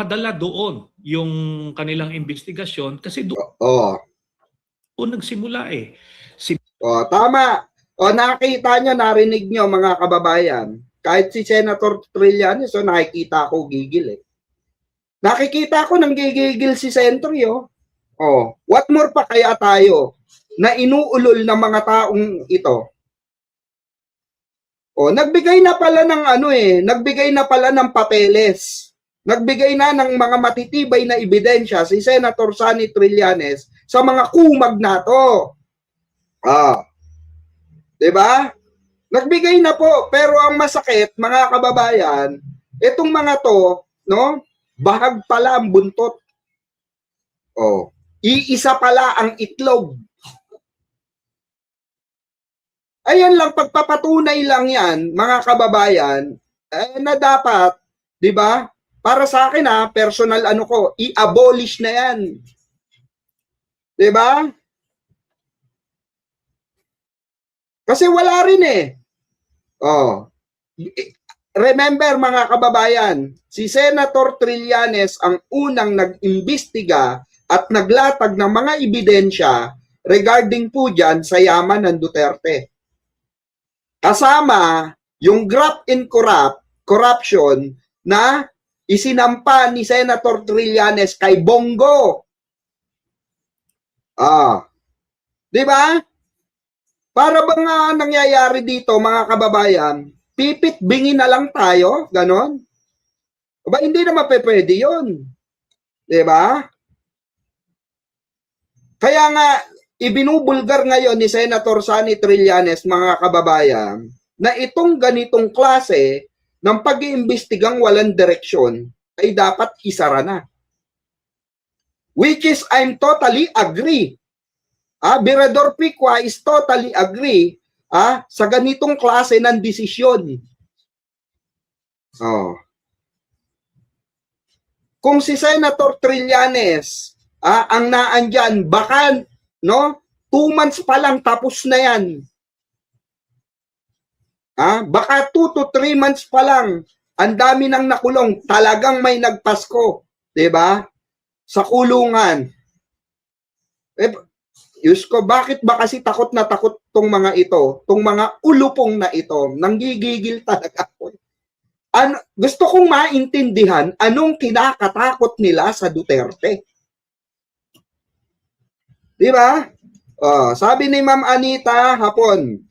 napadala doon yung kanilang investigasyon kasi doon nagsimula eh. Tama. Nakita nyo, narinig nyo mga kababayan. Kahit si Senator Trillanes, nakikita ko gigil eh. Nakikita ko nang gigigil si Sentry. What more pa kaya tayo na inuulol ng mga taong ito? Nagbigay na pala ng nagbigay na pala ng papeles. Nagbigay na ng mga matitibay na ebidensya si Senator Sonny Trillanes sa mga kumag na to. 'Di ba? Nagbigay na po, pero ang masakit, mga kababayan, itong mga to, no? Bahag pala ang buntot. Iisa pala ang itlog. Ayan lang, pagpapatunay lang yan, mga kababayan, na dapat, di ba? Para sa akin personal i-abolish na yan. Di ba? Kasi wala rin eh. Remember mga kababayan, si Senator Trillanes ang unang nag-imbestiga at naglatag ng mga ebidensya regarding po dyan sa yaman ng Duterte. Kasama yung graft and corruption na isinampa ni Senator Trillanes kay Bongo. Di ba? Para bang nangyayari dito mga kababayan, pipit-bingi na lang tayo, ganon? Aba, hindi naman pwede yun. Diba? Kaya nga, ibinubulgar ngayon ni Senator Sonny Trillanes, mga kababayan, na itong ganitong klase ng pag-iimbestigang walang direksyon ay dapat isara na. Which is, I'm totally agree. Birador Picua is totally agree sa ganitong klase ng desisyon. Kung si Senator Trillanes ang naandyan, baka 2 months pa lang tapos na yan. Baka 2 to 3 months pa lang, ang dami nang nakulong, talagang may nagpasko, 'di ba? Sa kulungan. Diyos ko, bakit ba kasi takot na takot tong mga ito, tong mga ulupong na ito, nanggigigil talaga ako. Gusto kong maintindihan anong kinakatakot nila sa Duterte. Di ba? Sabi ni Ma'am Anita Hapon,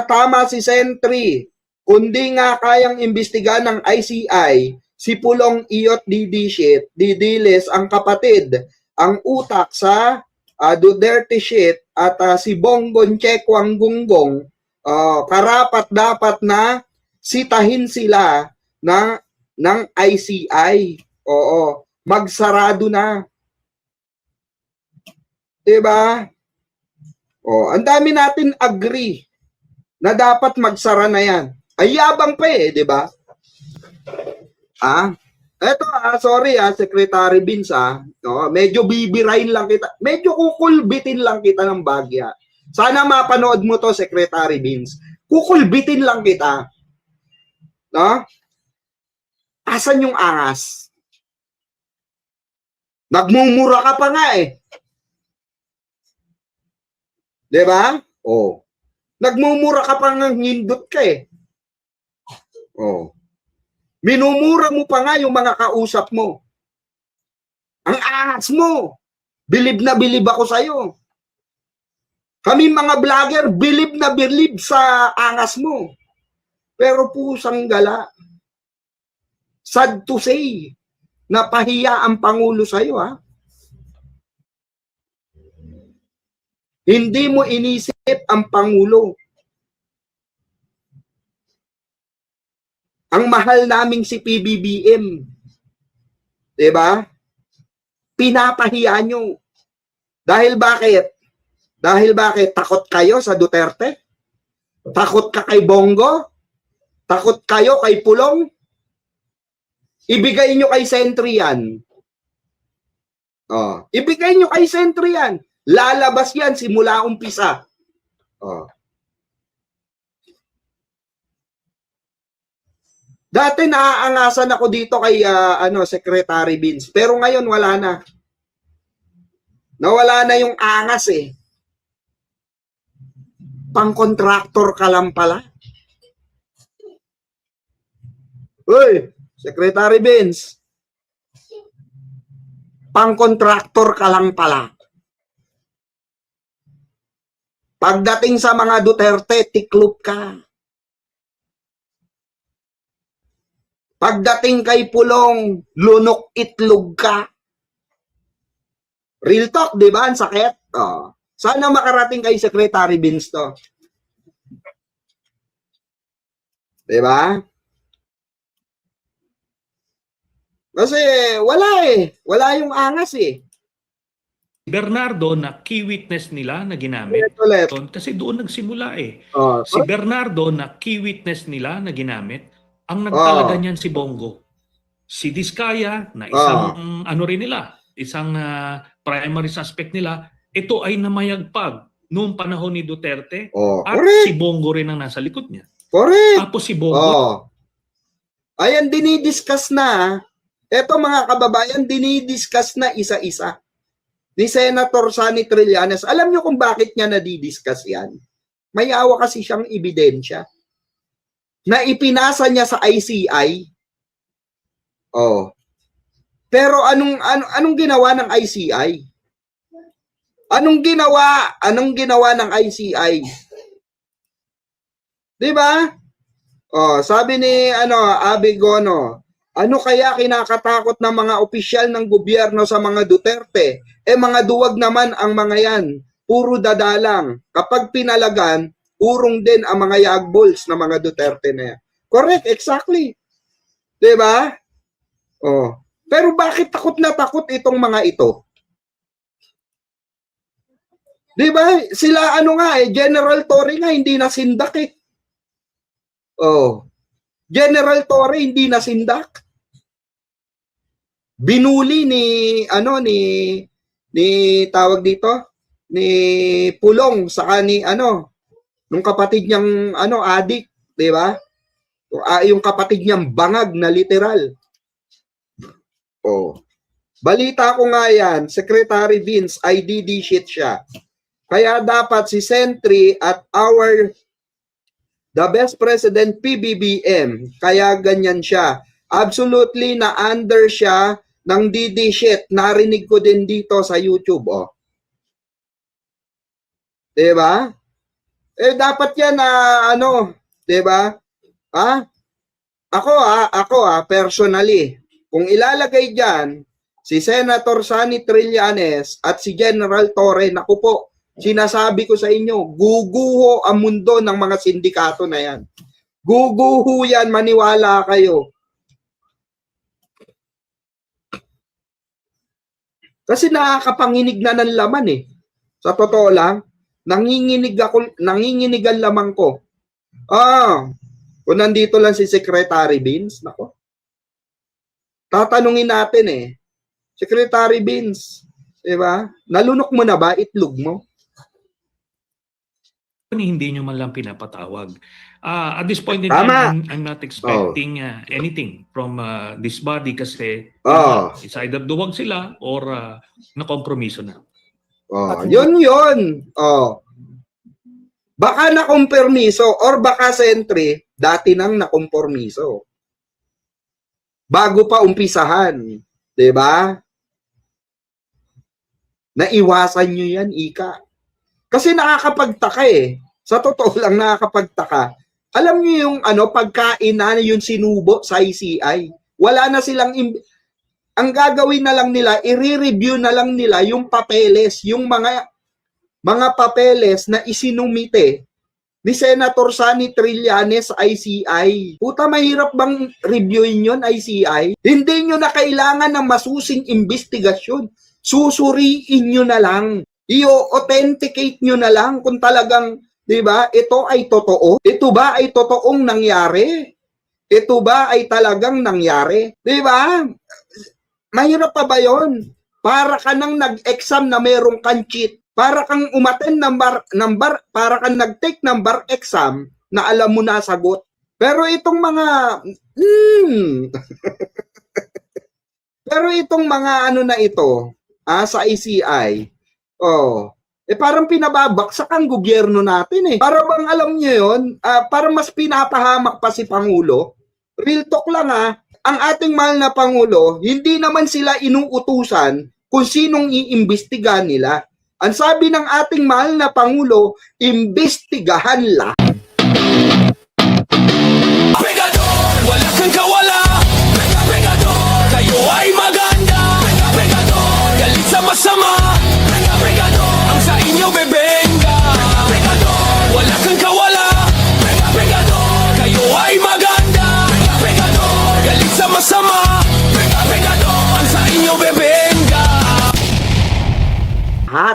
tama si Sentry, kundi nga kayang imbestigahan ng ICI, si Pulong Iyot Didiles ang kapatid, ang utak sa Duterte shit at si Bongbong Chekwang Gunggong, karapat dapat na sitahin sila ng ICI. Magsarado na. Diba? Ang dami natin agree na dapat magsara na yan. Ay yabang pa eh, diba? Eto sorry Secretary Vince medyo bibirain lang kita. Medyo kukulbitin lang kita ng bagya. Sana mapanood mo to, Secretary Vince. Kukulbitin lang kita. No? Asan yung angas? Nagmumura ka pa nga eh. 'Di ba? Nagmumura ka pa nga, ngindot ka eh. Minumura mo pa nga yung mga kausap mo. Ang angas mo. Bilib na bilib ako sa'yo. Kami mga vlogger, bilib na bilib sa angas mo. Pero pusang gala. Sad to say, napahiya ang Pangulo sa'yo Hindi mo inisip ang Pangulo. Ang mahal naming si PBBM. Diba? Pinapahiya nyo. Dahil bakit? Takot kayo sa Duterte? Takot ka kay Bongo? Takot kayo kay Pulong? Ibigay nyo kay Sentry yan. Ibigay nyo kay Sentry yan. Lalabas yan simula umpisa. Dati naaangasan ako dito kay Secretary Vince, pero ngayon wala na. Nawala na yung angas eh. Pang-contractor ka lang pala. Uy, Secretary Vince. Pang-contractor ka lang pala. Pagdating sa mga Duterte, tiklop ka. Pagdating kay Pulong, lunok itlog ka. Real talk, di ba? Ang sakit. Oh. Sana makarating kay Secretary Vince to. Di ba? Kasi wala eh. Wala yung angas eh. Bernardo na key witness nila na ginamit. Ulit. Kasi doon nagsimula eh. Oh, Si Bernardo na key witness nila na ginamit, ang nagtalaga niyan si Bongo. Si Diskaya na isang ano rin nila, isang primary suspect nila, ito ay namayagpag noong panahon ni Duterte at correct. si Bongo rin ang nasa likod niya. Correct. Tapos si Bongo. Ayan, dinidiscuss na. Eto mga kababayan, dinidiscuss na isa-isa. Ni Senator Sonny Trillanes. Alam nyo kung bakit niya nadidiscuss yan? May awa kasi siyang ebidensya na ipinasa niya sa ICI. Pero anong ginawa ng ICI? Anong ginawa ng ICI? 'Di ba? Sabi ni Abby Gono, ano kaya kinakatakot ng mga opisyal ng gobyerno sa mga Duterte? Mga duwag naman ang mga yan. Puro dadalang. Kapag pinalagan, urong din ang mga yagbols na mga Duterte na yan. Correct, exactly. 'Di ba? Pero bakit takot na takot itong mga ito? 'Di ba? Sila General Torre nga hindi nasindak eh. General Torre hindi nasindak. Binuli ni tawag dito, ni Pulong saka ni nung kapatid niyang adik, 'di ba? Yung kapatid niyang bangag na literal. Balita ko nga yan, Secretary Vince, IDD shit siya. Kaya dapat si Sentry at the best president PBBM, kaya ganyan siya. Absolutely na under siya ng DD shit. Narinig ko din dito sa YouTube. Diba? Dapat yan na diba? Ako personally, kung ilalagay dyan, si Senator Sonny Trillanes at si General Torre, naku po, sinasabi ko sa inyo, guguho ang mundo ng mga sindikato na yan. Guguho yan, maniwala kayo. Kasi nakakapanginig na ng laman eh. Sa totoo lang, nanginginig ang laman ko. Kung nandito lang si Secretary Vince, nako. Tatanungin natin eh, Secretary Vince, diba? Nalunok mo na ba itlog mo? Hindi nyo man lang pinapatawag. At this point in time, I'm not expecting anything from this body kasi it's either duwag sila or nakompromiso na. Yun. Baka nakompromiso or baka Sentry, dati nang nakompromiso. Bago pa umpisahan, 'di ba? Naiwasan nyo yan, Ika. Kasi nakakapagtaka eh. Sa totoo lang nakakapagtaka. Alam nyo yung pagkain na yung sinubo sa ICI. Wala na silang ang gagawin na lang nila, i-review na lang nila yung papeles, yung mga papeles na isinumite ni Senator Sonny Trillanes ICI. Puta, mahirap bang reviewin yun, ICI? Hindi nyo na kailangan ng masusing investigasyon. Susuriin nyo na lang. I-authenticate nyo na lang kung talagang, di ba, ito ay totoo. Ito ba ay totoong nangyari? Ito ba ay talagang nangyari? Di ba? Mahirap pa ba yun? Para ka nang nag-exam na merong kang cheat. Para kang umattend para kang nag-take ng bar exam na alam mo na sagot. Pero itong mga pero itong mga ano na ito, sa ICI, parang pinababaksak ang gobyerno natin eh. Para bang alam niyo yun, para mas pinapahamak pa si Pangulo. Real talk lang ang ating mahal na Pangulo, hindi naman sila inuutusan kung sinong iimbestigahan nila. Ang sabi ng ating mahal na Pangulo, imbestigahan lang. Pegador, wala kang kawala. Pegador, kayo ay maganda. Pegador, galit sa masama.